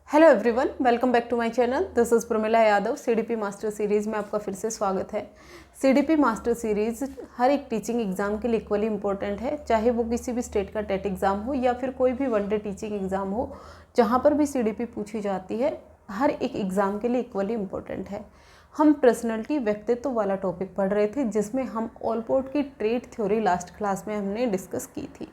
Hello everyone, welcome back to my channel. This is Pramila Yadav. CDP master series में आपका फिर से स्वागत है। सीडीपी मास्टर सीरीज़ हर एक टीचिंग एग्ज़ाम के लिए इक्वली इम्पोर्टेंट है, चाहे वो किसी भी स्टेट का टेट एग्ज़ाम हो या फिर कोई भी वनडे टीचिंग एग्ज़ाम हो। जहाँ पर भी सीडीपी पूछी जाती है, हर एक एग्ज़ाम के लिए इक्वली इम्पोर्टेंट है। हम पर्सनैलिटी व्यक्तित्व वाला टॉपिक पढ़ रहे थे, जिसमें हम ऑलपोर्ट की ट्रेट थ्योरी लास्ट क्लास में हमने डिस्कस की थी।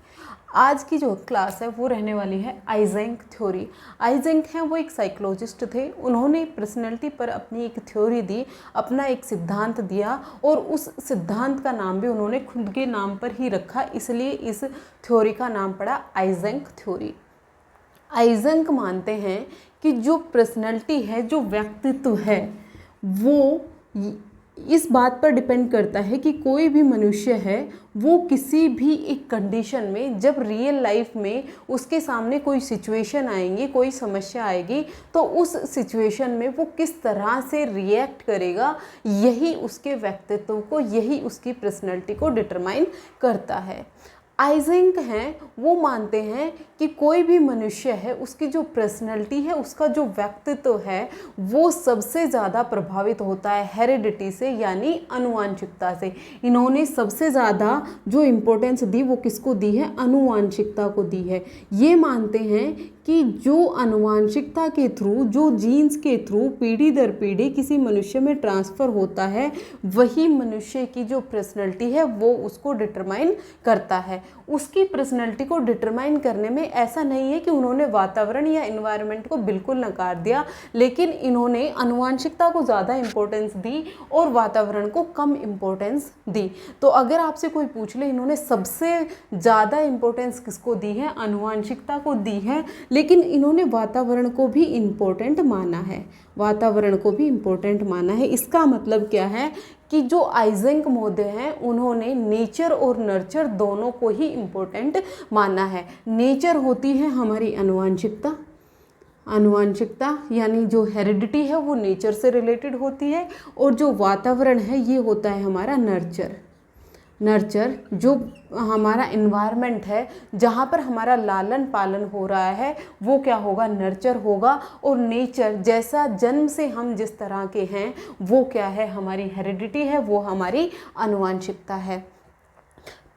आज की जो क्लास है वो रहने वाली है आइजेंक थ्योरी। आइजेंक हैं वो एक साइकोलॉजिस्ट थे। उन्होंने पर्सनैलिटी पर अपनी एक थ्योरी दी, अपना एक सिद्धांत दिया और उस सिद्धांत का नाम भी उन्होंने खुद के नाम पर ही रखा, इसलिए इस थ्योरी का नाम पड़ा आइजेंक थ्योरी। आइजेंक मानते हैं कि जो पर्सनैलिटी है, जो व्यक्तित्व है, वो इस बात पर डिपेंड करता है कि कोई भी मनुष्य है वो किसी भी एक कंडीशन में, जब रियल लाइफ में उसके सामने कोई सिचुएशन आएंगी, कोई समस्या आएगी, तो उस सिचुएशन में वो किस तरह से रिएक्ट करेगा, यही उसके व्यक्तित्व को, यही उसकी पर्सनैलिटी को डिटरमाइन करता है। आइजेंक हैं वो मानते हैं कि कोई भी मनुष्य है, उसकी जो पर्सनैलिटी है, उसका जो व्यक्तित्व है, वो सबसे ज़्यादा प्रभावित होता है हेरिडिटी से, यानी आनुवांशिकता से। इन्होंने सबसे ज़्यादा जो इम्पोर्टेंस दी वो किसको दी है? आनुवांशिकता को दी है। ये मानते हैं कि जो आनुवांशिकता के थ्रू, जो जीन्स के थ्रू पीढ़ी दर पीढ़ी किसी मनुष्य में ट्रांसफ़र होता है, वही मनुष्य की जो पर्सनैलिटी है वो उसको डिटरमाइन करता है। उसकी पर्सनैलिटी को डिटरमाइन करने में ऐसा नहीं है कि उन्होंने वातावरण या एनवायरनमेंट को बिल्कुल नकार दिया, लेकिन इन्होंने आनुवांशिकता को ज़्यादा इम्पोर्टेंस दी और वातावरण को कम इम्पोर्टेंस दी। तो अगर आपसे कोई पूछ ले इन्होंने सबसे ज़्यादा इम्पोर्टेंस किसको दी है? आनुवांशिकता को दी है, लेकिन इन्होंने वातावरण को भी इम्पोर्टेंट माना है। वातावरण को भी इम्पोर्टेंट माना है। इसका मतलब क्या है कि जो आइजेंक महोदय हैं, उन्होंने नेचर और नर्चर दोनों को ही इम्पोर्टेंट माना है। नेचर होती है हमारी आनुवांशिकता, आनुवांशिकता यानी जो हेरिडिटी है वो नेचर से रिलेटेड होती है, और जो वातावरण है ये होता है हमारा नर्चर। नर्चर जो हमारा इन्वायरमेंट है, जहाँ पर हमारा लालन पालन हो रहा है, वो क्या होगा? नर्चर होगा। और नेचर, जैसा जन्म से हम जिस तरह के हैं, वो क्या है? हमारी हेरिडिटी है, वो हमारी आनुवांशिकता है।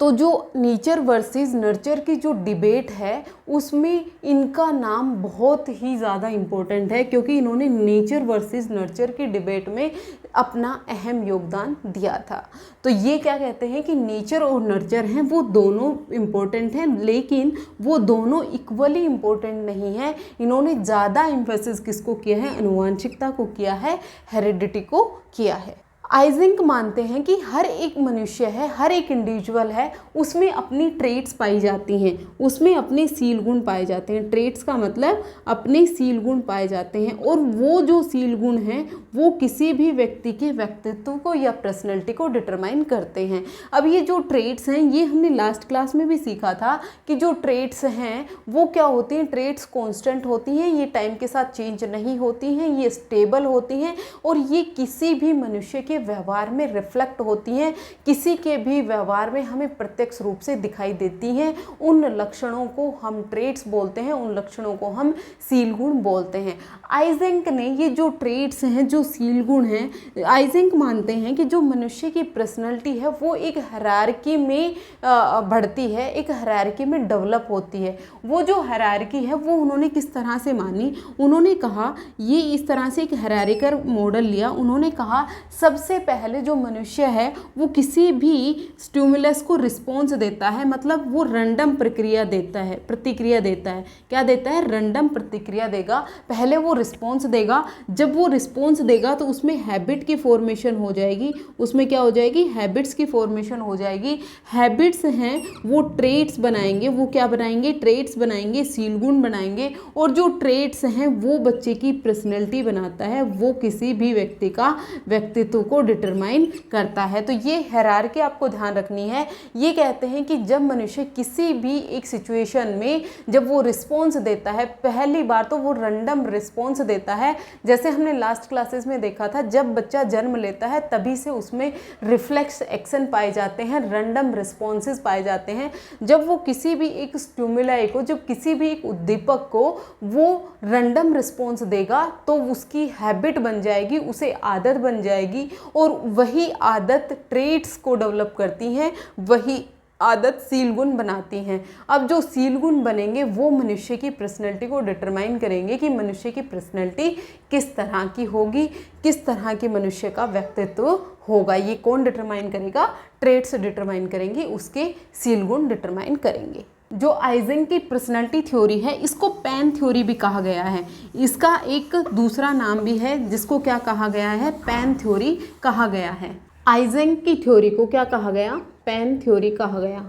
तो जो नेचर वर्सेस नर्चर की जो डिबेट है, उसमें इनका नाम बहुत ही ज़्यादा इम्पोर्टेंट है, क्योंकि इन्होंने नेचर वर्सेस नर्चर की डिबेट में अपना अहम योगदान दिया था। तो ये क्या कहते हैं कि नेचर और नर्चर हैं वो दोनों इम्पोर्टेंट हैं, लेकिन वो दोनों इक्वली इम्पोर्टेंट नहीं है। इन्होंने ज़्यादा एम्फेसिस किसको किया है? आनुवांशिकता को किया है, हेरिडिटी को किया है। आइजेंक मानते हैं कि हर एक मनुष्य है, हर एक इंडिविजुअल है, उसमें अपनी ट्रेट्स पाई जाती हैं, उसमें अपने सील गुण पाए जाते हैं। ट्रेट्स का मतलब अपने सील गुण पाए जाते हैं, और वो जो सील गुण हैं वो किसी भी व्यक्ति के व्यक्तित्व को या पर्सनैलिटी को डिटरमाइन करते हैं। अब ये जो ट्रेट्स हैं, ये हमने लास्ट क्लास में भी सीखा था कि जो ट्रेट्स हैं वो क्या होती हैं? ट्रेट्स कॉन्स्टेंट होती हैं, ये टाइम के साथ चेंज नहीं होती हैं, ये स्टेबल होती हैं, और ये किसी भी मनुष्य के व्यवहार में रिफ्लेक्ट होती हैं, किसी के भी व्यवहार में हमें प्रत्यक्ष रूप से दिखाई देती हैं। उन लक्षणों को हम ट्रेट्स बोलते हैं, उन लक्षणों को हम सील गुण बोलते हैं। आइजेंक ने ये जो ट्रेट्स हैं, जो सील गुण हैं, आइजेंक मानते हैं कि जो मनुष्य की पर्सनैलिटी है वो एक हायरार्की में बढ़ती है, एक हायरार्की में डेवलप होती है। वो जो हायरार्की है वो उन्होंने किस तरह से मानी? उन्होंने कहा, ये इस तरह से एक हायरार्किकल मॉडल लिया। उन्होंने कहा सबसे पहले जो मनुष्य है वो किसी भी स्टिमुलस को रिस्पॉन्स देता है, मतलब वो रैंडम प्रक्रिया देता है, प्रतिक्रिया देता है। क्या देता है? रैंडम प्रतिक्रिया देगा। पहले वो रिस्पॉन्स देगा। जब वो रिस्पॉन्स देगा तो उसमें हैबिट की फॉर्मेशन हो जाएगी। उसमें क्या हो जाएगी? हैबिट्स की फॉर्मेशन हो जाएगी। हैबिट्स हैं वो ट्रेट्स बनाएंगे। वो क्या बनाएंगे? ट्रेट्स बनाएंगे, सील गुण बनाएंगे। और जो ट्रेट्स हैं वो बच्चे की पर्सनैलिटी बनाता है, वो किसी भी व्यक्ति का व्यक्तित्व को को डिटरमाइन करता है। तो ये हायरार्की आपको ध्यान रखनी है। ये कहते हैं कि जब मनुष्य किसी भी एक सिचुएशन में जब वो रिस्पॉन्स देता है, पहली बार तो वो रैंडम रिस्पॉन्स देता है। जैसे हमने लास्ट क्लासेस में देखा था, जब बच्चा जन्म लेता है तभी से उसमें रिफ्लेक्स एक्शन पाए जाते हैं, रैंडम रिस्पॉन्सेज पाए जाते हैं। जब वो किसी भी एक स्टिमुलाई को, जब किसी भी एक उद्दीपक को वो रैंडम रिस्पॉन्स देगा तो उसकी हैबिट बन जाएगी, उसे आदत बन जाएगी, और वही आदत ट्रेट्स को डेवलप करती हैं, वही आदत सील गुण बनाती हैं। अब जो सील गुण बनेंगे वो मनुष्य की पर्सनैलिटी को डिटरमाइन करेंगे कि मनुष्य की पर्सनैलिटी किस तरह की होगी, किस तरह के मनुष्य का व्यक्तित्व होगा। ये कौन डिटरमाइन करेगा? ट्रेट्स डिटरमाइन करेंगे, उसके सील गुण डिटरमाइन करेंगे। जो आइजेंक की पर्सनैलिटी थ्योरी है, इसको पैन थ्योरी भी कहा गया है। इसका एक दूसरा नाम भी है जिसको क्या कहा गया है? पैन थ्योरी कहा गया है। आइजेंक की थ्योरी को क्या कहा गया? पैन थ्योरी कहा गया।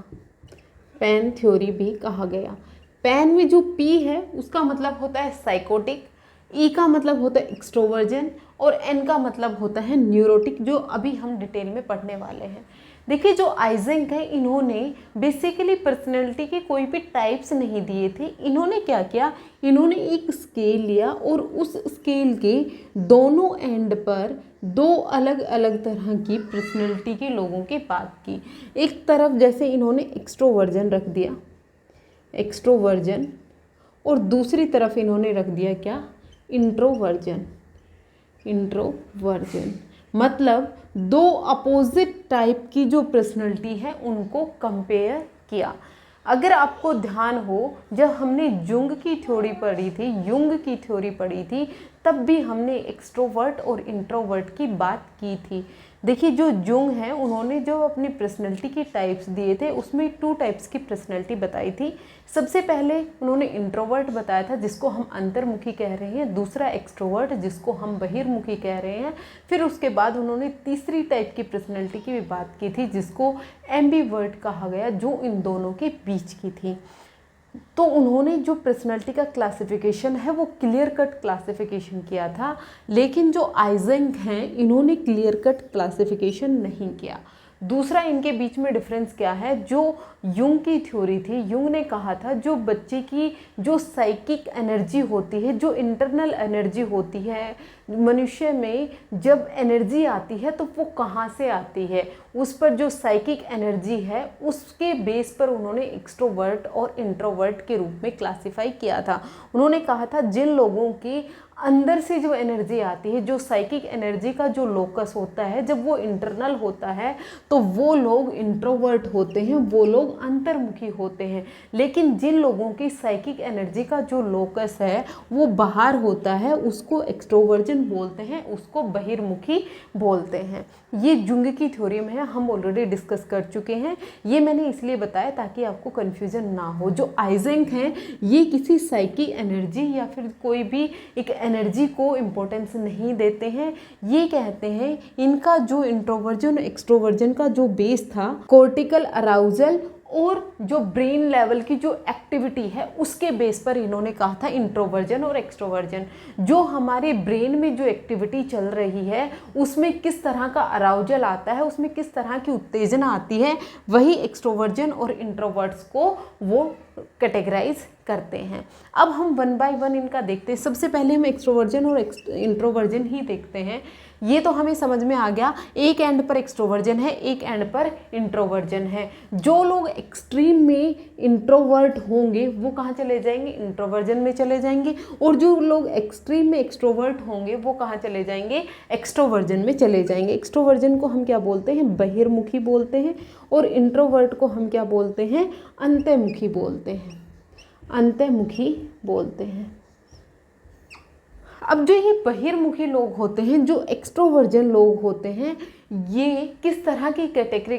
पैन थ्योरी भी कहा गया। पैन में जो पी है उसका मतलब होता है साइकोटिक, ई का मतलब होता है एक्सट्रोवर्जन, और एन का मतलब होता है न्यूरोटिक, जो अभी हम डिटेल में पढ़ने वाले हैं। देखिए, जो आइजेंक है, इन्होंने बेसिकली पर्सनैलिटी के कोई भी टाइप्स नहीं दिए थे। इन्होंने क्या किया? इन्होंने एक स्केल लिया और उस स्केल के दोनों एंड पर दो अलग अलग तरह की पर्सनैलिटी के लोगों की बात की। एक तरफ जैसे इन्होंने एक्सट्रोवर्जन रख दिया, एक्सट्रोवर्जन, और दूसरी तरफ इन्होंने रख दिया क्या? इंट्रोवर्जन। इंट्रोवर्जन मतलब दो अपोजिट टाइप की जो पर्सनैलिटी है उनको कंपेयर किया। अगर आपको ध्यान हो, जब हमने जुंग की थ्योरी पढ़ी थी, युंग की थ्योरी पढ़ी थी, तब भी हमने एक्सट्रोवर्ट और इंट्रोवर्ट की बात की थी। देखिए, जो जुंग हैं उन्होंने जो अपनी पर्सनैलिटी की टाइप्स दिए थे उसमें 2 टाइप्स की पर्सनैलिटी बताई थी। सबसे पहले उन्होंने इंट्रोवर्ट बताया था जिसको हम अंतर्मुखी कह रहे हैं, दूसरा एक्सट्रोवर्ट जिसको हम बहिर्मुखी कह रहे हैं। फिर उसके बाद उन्होंने तीसरी टाइप की पर्सनैलिटी की भी बात की थी जिसको एम्बीवर्ट कहा गया, जो इन दोनों के बीच की थी। तो उन्होंने जो पर्सनैलिटी का क्लासिफिकेशन है वो क्लियर कट क्लासिफिकेशन किया था, लेकिन जो आइजेंक हैं इन्होंने क्लियर कट क्लासिफिकेशन नहीं किया। दूसरा इनके बीच में डिफरेंस क्या है? जो युंग की थ्योरी थी, युंग ने कहा था जो बच्चे की जो साइकिक एनर्जी होती है, जो इंटरनल एनर्जी होती है मनुष्य में, जब एनर्जी आती है तो वो कहाँ से आती है, उस पर जो साइकिक एनर्जी है उसके बेस पर उन्होंने एक्सट्रोवर्ट और इंट्रोवर्ट के रूप में क्लासिफाई किया था। उन्होंने कहा था जिन लोगों की अंदर से जो एनर्जी आती है, जो साइकिक एनर्जी का जो लोकस होता है, जब वो इंटरनल होता है तो वो लोग इंट्रोवर्ट होते हैं, वो लोग अंतर्मुखी होते हैं। लेकिन जिन लोगों की साइकिक एनर्जी का जो लोकस है वो बाहर होता है, उसको एक्सट्रोवर्जन बोलते हैं, उसको बहिर्मुखी बोलते हैं। ये जुंग की थ्योरी में है, हम ऑलरेडी डिस्कस कर चुके हैं। ये मैंने इसलिए बताया ताकि आपको कन्फ्यूजन ना हो। जो आइजेंक हैं ये किसी साइकिक एनर्जी या फिर कोई भी एक एनर्जी को इम्पोर्टेंस नहीं देते हैं। ये कहते हैं इनका जो इंट्रोवर्जन एक्सट्रोवर्जन का जो बेस था, कॉर्टिकल अराउजल और जो ब्रेन लेवल की जो एक्टिविटी है उसके बेस पर इन्होंने कहा था इंट्रोवर्जन और एक्सट्रोवर्जन। जो हमारे ब्रेन में जो एक्टिविटी चल रही है उसमें किस तरह का अराउजल आता है, उसमें किस तरह की उत्तेजना आती है, वही एक्सट्रोवर्जन और इंट्रोवर्ट्स को वो कैटेगराइज करते हैं। अब हम 1 बाय 1 इनका देखते हैं। सबसे पहले हम एक्सट्रोवर्जन और इंट्रोवर्जन ही देखते हैं। ये तो हमें समझ में आ गया, एक एंड पर एक्सट्रोवर्जन है, एक एंड पर इंट्रोवर्जन है। जो लोग एक्सट्रीम में इंट्रोवर्ट होंगे वो कहाँ चले जाएंगे? इंट्रोवर्जन में चले जाएंगे। और जो लोग एक्सट्रीम में एक्सट्रोवर्ट होंगे वो कहाँ चले जाएंगे? एक्सट्रोवर्जन में चले जाएंगे। एक्सट्रोवर्जन को हम क्या बोलते हैं? बहिर्मुखी बोलते हैं। और इंट्रोवर्ट को हम क्या बोलते हैं? अंतर्मुखी बोलते हैं। अंतर्मुखी बोलते हैं। अब जो ये बहिर्मुखी लोग होते हैं, जो एक्सट्रोवर्जन लोग होते हैं, ये किस तरह की कैटेगरी,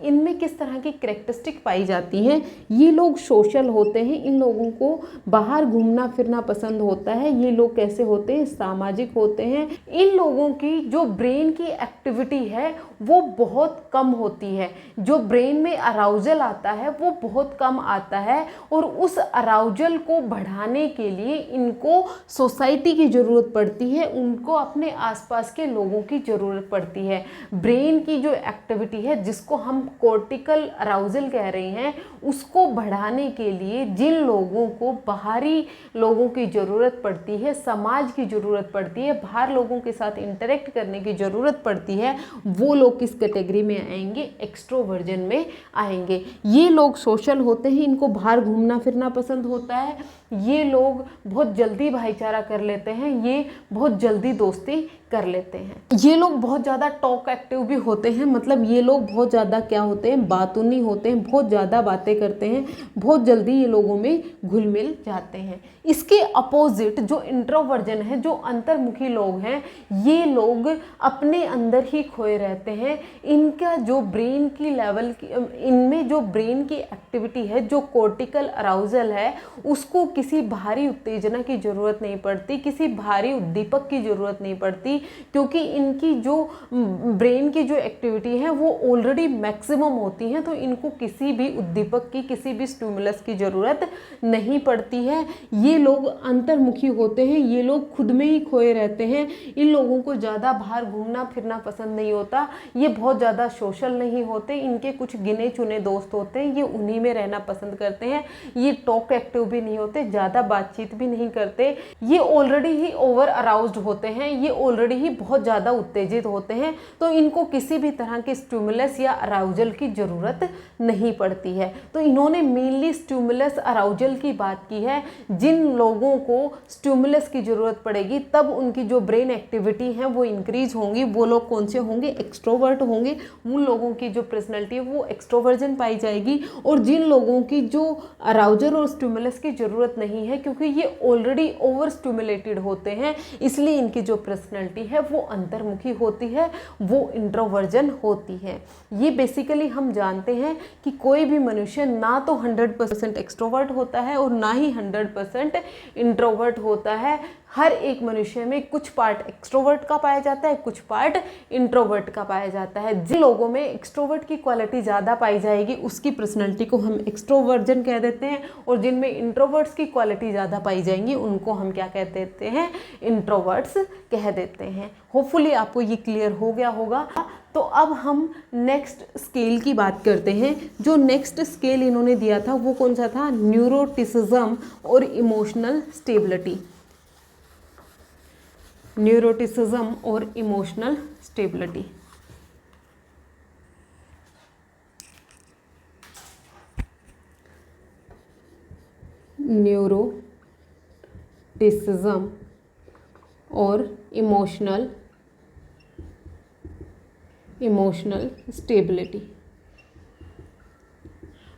इनमें किस तरह की कैरेक्टरिस्टिक पाई जाती हैं। ये लोग सोशल होते हैं, इन लोगों को बाहर घूमना फिरना पसंद होता है। ये लोग कैसे होते हैं, सामाजिक होते हैं। इन लोगों की जो ब्रेन की एक्टिविटी है वो बहुत कम होती है, जो ब्रेन में अराउजल आता है वो बहुत कम आता है, और उस अराउजल को बढ़ाने के लिए इनको सोसाइटी की ज़रूरत पड़ती है, उनको अपने आसपास के लोगों की ज़रूरत पड़ती है। ब्रेन की जो एक्टिविटी है जिसको हम कॉर्टिकल अराउजल कह रहे हैं, उसको बढ़ाने के लिए जिन लोगों को बाहरी लोगों की ज़रूरत पड़ती है, समाज की ज़रूरत पड़ती है, बाहर लोगों के साथ इंटरेक्ट करने की ज़रूरत पड़ती है, वो लोग किस कैटेगरी में आएंगे, एक्सट्रोवर्जन में आएंगे। ये लोग सोशल होते हैं, इनको बाहर घूमना फिरना पसंद होता है। ये लोग बहुत जल्दी भाईचारा कर लेते हैं, ये बहुत जल्दी दोस्ती कर लेते हैं। ये लोग बहुत ज़्यादा टॉक एक्टिव भी होते हैं, मतलब ये लोग बहुत ज़्यादा क्या होते हैं, बातूनी होते हैं, बहुत ज़्यादा बातें करते हैं, बहुत जल्दी ये लोगों में घुल मिल जाते हैं। इसके अपोजिट जो इंट्रोवर्जन है, जो अंतर्मुखी लोग हैं, ये लोग अपने अंदर ही खोए रहते हैं। इनका जो ब्रेन की लेवल की, इनमें जो ब्रेन की एक्टिविटी है, जो कॉर्टिकल अराउजल है, उसको किसी बाहरी उत्तेजना की ज़रूरत नहीं पड़ती, किसी बाहरी उद्दीपक की ज़रूरत नहीं पड़ती, क्योंकि इनकी जो ब्रेन की जो एक्टिविटी है वो ऑलरेडी मैक्सिमम होती है, तो इनको किसी भी उद्दीपक की, किसी भी स्टिमुलस की ज़रूरत नहीं पड़ती है। ये लोग अंतर्मुखी होते हैं, ये लोग खुद में ही खोए रहते हैं। इन लोगों को ज़्यादा बाहर घूमना फिरना पसंद नहीं होता, ये बहुत ज़्यादा सोशल नहीं होते, इनके कुछ गिने चुने दोस्त होते हैं, ये उन्हीं में रहना पसंद करते हैं। ये टॉक एक्टिव भी नहीं होते, ज़्यादा बातचीत भी नहीं करते, ये ऑलरेडी ही ओवर अराउज्ड होते हैं, ये ऑलरेडी ही बहुत ज़्यादा उत्तेजित होते हैं, तो इनको किसी भी तरह के स्टिमुलस या अराउजल की ज़रूरत नहीं पड़ती है। तो इन्होंने मेनली स्टिमुलस अराउजल की बात की है। जिन लोगों को स्टिमुलस की ज़रूरत पड़ेगी तब उनकी जो ब्रेन एक्टिविटी है वो इंक्रीज होंगी, वो लोग कौन से होंगे, एक्सट्रोवर्ट होंगे। उन लोगों की जो पर्सनैलिटी है वो एक्सट्रोवर्जन पाई जाएगी। और जिन लोगों की जो अराउजल और स्टिमुलस की ज़रूरत नहीं है, क्योंकि ये ऑलरेडी ओवर स्टिमुलेटेड होते हैं, इसलिए इनकी जो पर्सनैलिटी है वो अंतर्मुखी होती है, वो इंट्रोवर्जन होती है। ये बेसिकली हम जानते हैं कि कोई भी मनुष्य ना तो 100% एक्सट्रोवर्ट होता है और ना ही 100% इंट्रोवर्ट होता है। हर एक मनुष्य में कुछ पार्ट एक्सट्रोवर्ट का पाया जाता है, कुछ पार्ट इंट्रोवर्ट का पाया जाता है। जिन लोगों में एक्सट्रोवर्ट की क्वालिटी ज़्यादा पाई जाएगी उसकी पर्सनैलिटी को हम एक्सट्रोवर्जन कह देते हैं, और जिनमें इंट्रोवर्ट्स की क्वालिटी ज़्यादा पाई जाएंगी उनको हम क्या कह देते हैं, इंट्रोवर्ट्स कह देते हैं। होपफुली आपको ये क्लियर हो गया होगा। तो अब हम नेक्स्ट स्केल की बात करते हैं। जो नेक्स्ट स्केल इन्होंने दिया था वो कौन सा था, न्यूरोटिसिज्म और इमोशनल स्टेबिलिटी। न्यूरोटिसिज्म और इमोशनल स्टेबिलिटी। न्यूरोटिसिज्म और इमोशनल स्टेबिलिटी।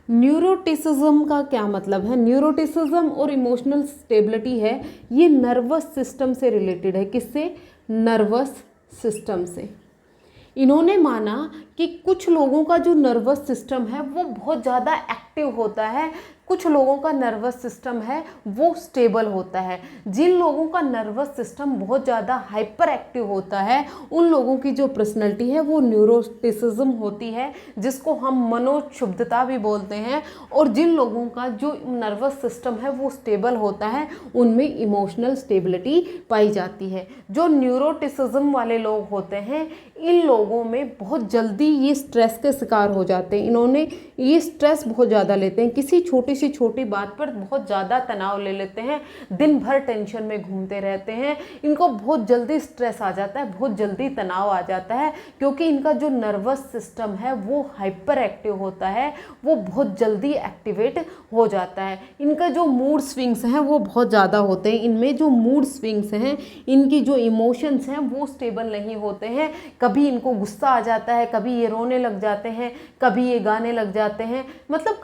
न्यूरोटिसिज्म का क्या मतलब है, न्यूरोटिसिज्म और इमोशनल स्टेबिलिटी है, ये नर्वस सिस्टम से रिलेटेड है। किससे, नर्वस सिस्टम से। इन्होंने माना कि कुछ लोगों का जो नर्वस सिस्टम है वो बहुत ज़्यादा एक्टिव होता है, कुछ लोगों का नर्वस सिस्टम है वो स्टेबल होता है। जिन लोगों का नर्वस सिस्टम बहुत ज़्यादा हाइपर एक्टिव होता है उन लोगों की जो पर्सनैलिटी है वो न्यूरोटिसिज्म होती है, जिसको हम मनोक्षुब्धता भी बोलते हैं। और जिन लोगों का जो नर्वस सिस्टम है वो स्टेबल होता है उनमें इमोशनल स्टेबिलिटी पाई जाती है। जो न्यूरोटिसिज्म वाले लोग होते हैं इन लोगों में बहुत जल्दी ये स्ट्रेस के शिकार हो जाते हैं। इन्होंने ये स्ट्रेस बहुत ज़्यादा लेते हैं, किसी छोटी बात पर बहुत ज़्यादा तनाव ले लेते हैं, दिन भर टेंशन में घूमते रहते हैं। इनको बहुत जल्दी स्ट्रेस आ जाता है, बहुत जल्दी तनाव आ जाता है, क्योंकि इनका जो नर्वस सिस्टम है वो हाइपर एक्टिव होता है, वो बहुत जल्दी एक्टिवेट हो जाता है। इनका जो मूड स्विंग्स हैं वो बहुत ज़्यादा होते हैं। इनमें जो मूड स्विंग्स हैं, इनकी जो इमोशंस हैं वो स्टेबल नहीं होते हैं। कभी इनको गुस्सा आ जाता है, कभी ये रोने लग जाते हैं, कभी ये गाने लग जाते जाते हैं, मतलब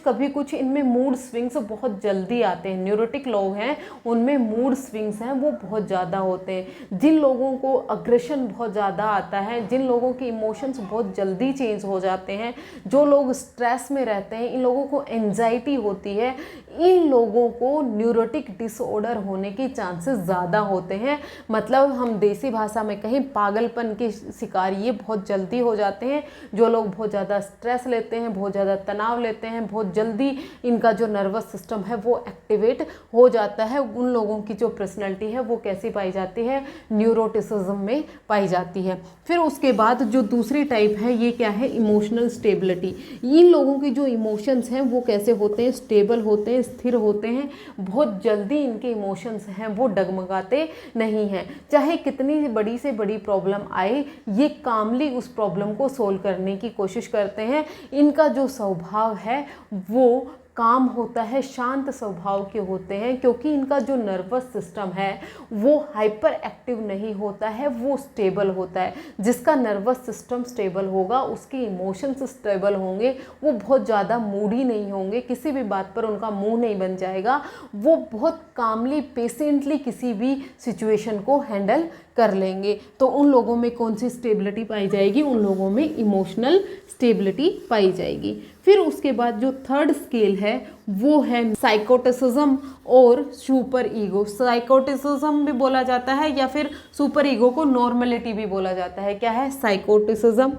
कभी कुछ इनमें मूड स्विंग्स बहुत जल्दी आते हैं। न्यूरोटिक लोग हैं उनमें मूड स्विंग्स हैं वो बहुत ज़्यादा होते हैं। जिन लोगों को अग्रेशन बहुत ज़्यादा आता है, जिन लोगों के इमोशंस बहुत जल्दी चेंज हो जाते हैं, जो लोग स्ट्रेस में रहते हैं, इन लोगों को एंजाइटी होती है, इन लोगों को न्यूरोटिक डिसऑर्डर होने के चांसेस ज़्यादा होते हैं। मतलब हम देसी भाषा में कहें पागलपन के शिकार ये बहुत जल्दी हो जाते हैं। जो लोग बहुत ज़्यादा स्ट्रेस लेते हैं, बहुत ज़्यादा तनाव लेते हैं, बहुत जल्दी इनका जो नर्वस सिस्टम है वो एक्टिवेट हो जाता है, उन लोगों की जो पर्सनैलिटी है वो कैसी पाई जाती है, न्यूरोटिसिज्म में पाई जाती है। फिर उसके बाद जो दूसरी टाइप है ये क्या है, इमोशनल स्टेबिलिटी। इन लोगों की जो इमोशंस हैं वो कैसे होते हैं, स्टेबल होते हैं, स्थिर होते हैं, बहुत जल्दी इनके इमोशंस हैं वो डगमगाते नहीं हैं। चाहे कितनी बड़ी से बड़ी प्रॉब्लम आए, ये कामली उस प्रॉब्लम को सोल्व करने की कोशिश करते हैं। इनका जो स्वभाव है वो काम होता है, शांत स्वभाव के होते हैं, क्योंकि इनका जो नर्वस सिस्टम है वो हाइपर एक्टिव नहीं होता है, वो स्टेबल होता है। जिसका नर्वस सिस्टम स्टेबल होगा उसके इमोशंस स्टेबल होंगे, वो बहुत ज़्यादा मूडी नहीं होंगे, किसी भी बात पर उनका मुंह नहीं बन जाएगा, वो बहुत कामली पेशेंटली किसी भी सिचुएशन को हैंडल कर लेंगे। तो उन लोगों में कौन सी स्टेबिलिटी पाई जाएगी, उन लोगों में इमोशनल स्टेबिलिटी पाई जाएगी। फिर उसके बाद जो थर्ड स्केल है वो है साइकोटिसिज्म और सुपर ईगो। साइकोटिसिज्म भी बोला जाता है या फिर सुपर ईगो को नॉर्मलिटी भी बोला जाता है। क्या है, साइकोटिसिज्म,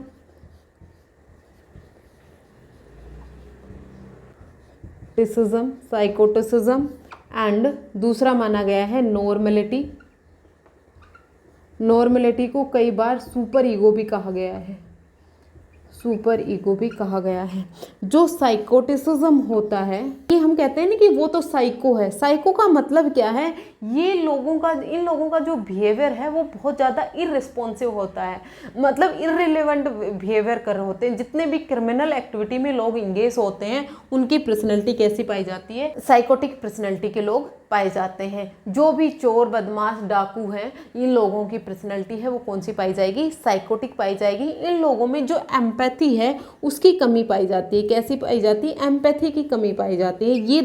साइकोटिसिज्म एंड दूसरा माना गया है नॉर्मलिटी। नॉर्मलिटी को कई बार सुपर ईगो भी कहा गया है, सुपर ईगो भी कहा गया है। जो साइकोटिसिज्म होता है ये हम कहते हैं ना कि वो तो साइको है। साइको का मतलब क्या है, ये लोगों का, इन लोगों का जो बिहेवियर है वो बहुत ज़्यादा इररिस्पॉन्सिव होता है, मतलब इररिलेवेंट बिहेवियर कर रहे होते हैं। जितने भी क्रिमिनल एक्टिविटी में लोग इंगेज होते हैं उनकी पर्सनैलिटी कैसी पाई जाती है, साइकोटिक पर्सनैलिटी के लोग पाए जाते हैं। जो भी चोर, बदमाश, डाकू हैं, इन लोगों की पर्सनैलिटी है वो कौन सी पाई जाएगी, साइकोटिक पाई जाएगी। इन लोगों में जो एम्पैथी है उसकी कमी पाई जाती है। कैसी पाई जाती है, एम्पैथी की कमी पाई जाती है। ये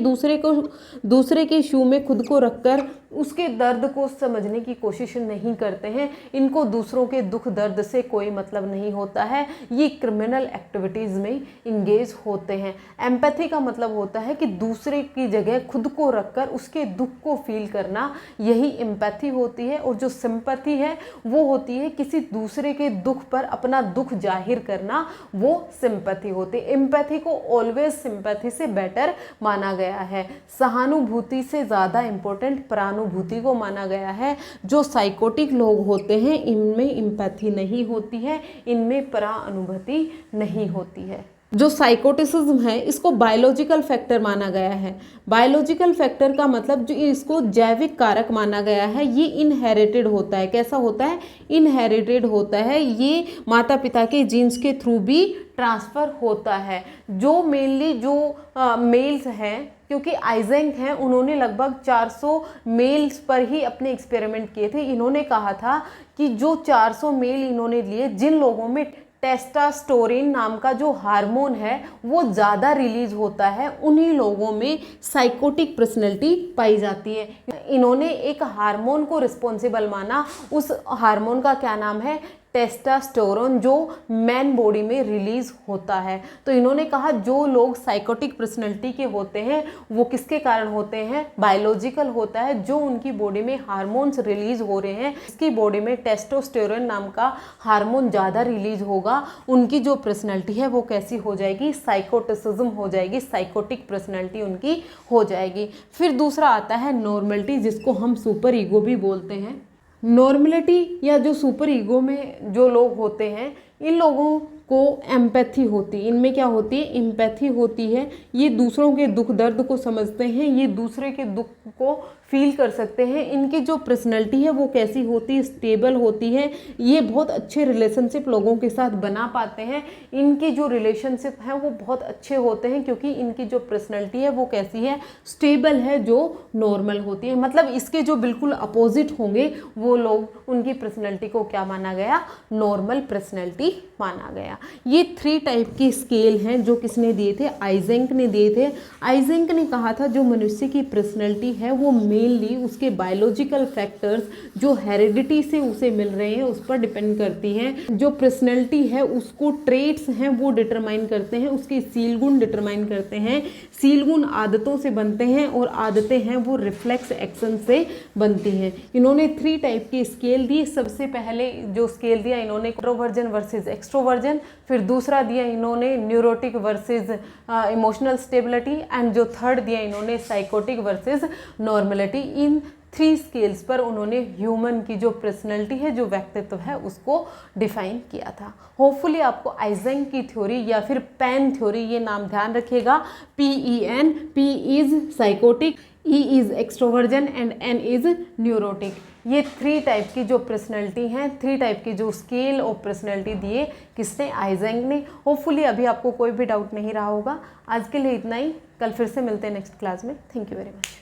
दूसरे के शू में खुद को रखकर उसके दर्द को समझने की कोशिश नहीं करते हैं। इनको दूसरों के दुख दर्द से कोई मतलब नहीं होता है, ये क्रिमिनल एक्टिविटीज़ में इंगेज होते हैं। एम्पैथी का मतलब होता है कि दूसरे की जगह खुद को रखकर उसके दुख को फील करना, यही एम्पैथी होती है। और जो सिंपैथी है वो होती है किसी दूसरे के दुख पर अपना दुख जाहिर करना, वो सिंपैथी होती है। एम्पैथी को ऑलवेज सिंपैथी से बेटर माना गया है। सहानुभूति से ज़्यादा इंपॉर्टेंट प्रानुभूति को माना गया है। जो साइकोटिक लोग होते हैं इनमें एम्पैथी नहीं होती है, इनमें प्रानुभूति नहीं होती है। जो साइकोटिसिज्म है इसको बायोलॉजिकल फैक्टर माना गया है। बायोलॉजिकल फैक्टर का मतलब जो इसको जैविक कारक माना गया है, ये इनहेरिटेड होता है। कैसा होता है, इनहेरिटेड होता है। ये माता पिता के जीन्स के थ्रू भी ट्रांसफ़र होता है। जो मेनली जो मेल्स हैं, क्योंकि आइजेंक हैं, उन्होंने लगभग 400 मेल्स पर ही अपने एक्सपेरिमेंट किए थे। इन्होंने कहा था कि जो 400 मेल इन्होंने लिए, जिन लोगों में टेस्टास्टोरिन नाम का जो हार्मोन है वो ज़्यादा रिलीज होता है, उन्हीं लोगों में साइकोटिक पर्सनैलिटी पाई जाती है। इन्होंने एक हार्मोन को रिस्पॉन्सिबल माना, उस हार्मोन का क्या नाम है, टेस्टास्टेरोन, जो मैन बॉडी में रिलीज होता है। तो इन्होंने कहा जो लोग साइकोटिक पर्सनैलिटी के होते हैं वो किसके कारण होते हैं, बायोलॉजिकल होता है। जो उनकी बॉडी में हार्मोन्स रिलीज हो रहे हैं, इसकी बॉडी में टेस्टोस्टेरोन नाम का हार्मोन ज़्यादा रिलीज होगा, उनकी जो पर्सनैलिटी है वो कैसी हो जाएगी, साइकोटिसिज्म हो जाएगी, साइकोटिक पर्सनैलिटी उनकी हो जाएगी। फिर दूसरा आता है नॉर्मलिटी, जिसको हम सुपर ईगो भी बोलते हैं। नॉर्मलिटी या जो सुपर ईगो में जो लोग होते हैं, इन लोगों को एम्पैथी होती है। इनमें क्या होती है, एम्पैथी होती है। ये दूसरों के दुख दर्द को समझते हैं, ये दूसरे के दुख को फील कर सकते हैं। इनकी जो पर्सनैलिटी है वो कैसी होती है, स्टेबल होती है, ये बहुत अच्छे रिलेशनशिप लोगों के साथ बना पाते हैं। इनकी जो रिलेशनशिप है वो बहुत अच्छे होते हैं क्योंकि इनकी जो पर्सनैलिटी है वो कैसी है, स्टेबल है, जो नॉर्मल होती है। मतलब इसके जो बिल्कुल अपोजिट होंगे वो लोग, उनकी पर्सनैलिटी को क्या माना गया, नॉर्मल पर्सनैलिटी माना गया। ये 3 टाइप के स्केल हैं जो किसने दिए थे, आइजेंक ने दिए थे। आइजेंक ने कहा था जो मनुष्य की पर्सनैलिटी है वो मेनली उसके बायोलॉजिकल फैक्टर्स जो हेरिडिटी से उसे मिल रहे हैं उस पर डिपेंड करती हैं। जो पर्सनैलिटी है उसको ट्रेट्स हैं वो डिटरमाइन करते हैं, उसके सील गुण डिटरमाइन करते हैं। सील गुण आदतों से बनते हैं और आदतें हैं वो रिफ्लेक्स एक्शन से बनती हैं। इन्होंने 3 टाइप के स्केल दिए। सबसे पहले जो स्केल दिया इन्होंने इंट्रोवर्जन वर्सेस एक्सट्रोवर्जन, फिर दूसरा दिया इन्होंने neurotic versus emotional stability, and जो थर्ड दिया इन्होंने साइकोटिक वर्सेस नॉर्मलिटी। इन 3 स्केल्स पर उन्होंने ह्यूमन की जो पर्सनैलिटी है, जो व्यक्तित्व है, उसको डिफाइन किया था। होपफुली आपको आइजेंक की थ्योरी या फिर पेन थ्योरी, ये नाम ध्यान रखिएगा, PEN, P is psychotic, E is extroversion and N is neurotic. ये 3 टाइप की जो पर्सनैलिटी हैं, 3 टाइप की जो स्केल ऑफ पर्सनैलिटी दिए किसने, आइजेंक ने। होपफुली अभी आपको कोई भी डाउट नहीं रहा होगा। आज के लिए इतना ही, कल फिर से मिलते हैं नेक्स्ट क्लास में। Thank you very much.